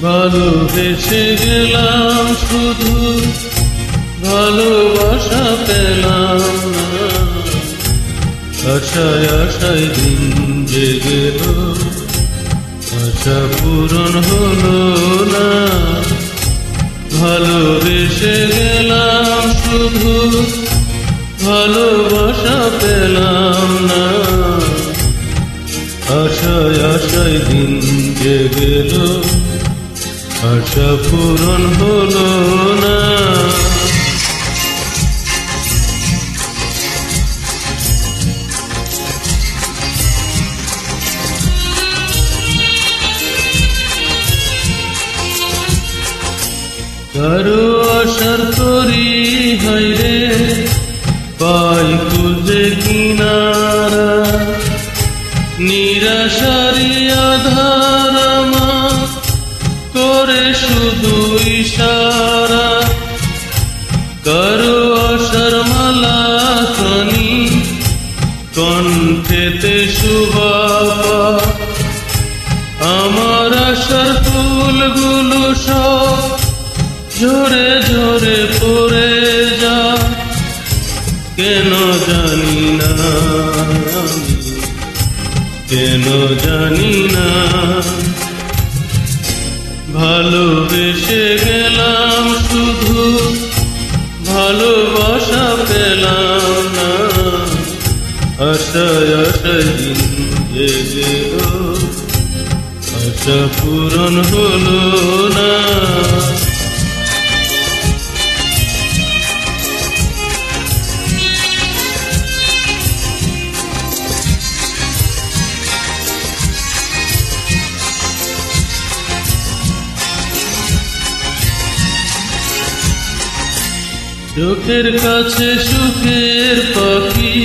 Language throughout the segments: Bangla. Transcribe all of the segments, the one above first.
ভালোবেসে গেলাম শুধু ভালোবাসা পেলাম না, আশায় আশায় দিন যে গেল আশা পূরণ হলো না। ভালোবেসে গেলাম শুধু ভালোবাসা পেলাম না, আশায় আশায় দিন যে গেল আশা পূরণ হলো না। কারো আশার তরি হাইরে পাই খুঁজে কিনারা, নিরাশারি আধার আমার করে শুধু ইশারা। কারো আশার মালা খানি কণ্ঠেতে শুভাপা, আমার আশার ফুলগুলো সব ঝরে ঝরে পড়ে যা, কেন জানি না কেন জানি না। ভালোবেসে গেলাম শুধু ভালোবাসা পেলাম না, আশায় আশায় দিন যে গেল আশা পূরণ হলো না। চোখের কাছে সুখের পাখি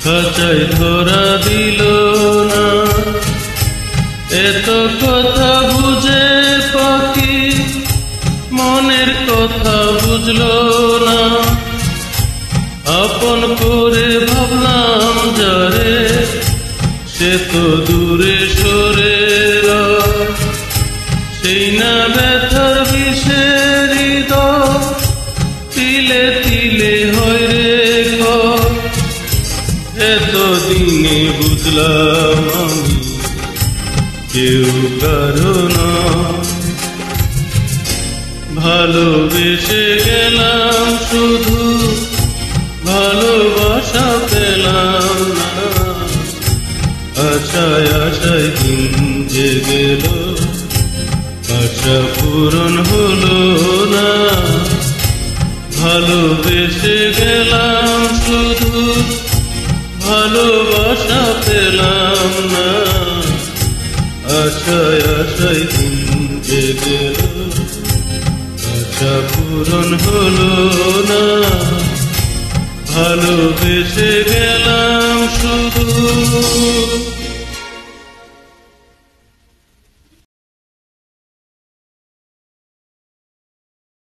খাঁচায় ধরা দিল না, এত কথা বুঝে পাখি মনের কথা বুঝলো না। আপন করে ভাবলাম যারে সে তো দূরে সরে রয়, সেই না ব্যথার বিষের হৃদয় তিলে তিলে হয় রে ঘর। এতদিনে বুঝলাম আমি কেউ কারো না, ভালোবেসে গেলাম শুধু ভালোবাসা পেলাম না, আশায় আশায় দিন যে গেল আশা পূরণ হলো না। ভালোবেসে গেলাম শুধু ভালোবাসা পেলাম না, আশায় আশায় দিন যে গেল আশা পূরণ হলো না। ভালোবেসে গেলাম শুধু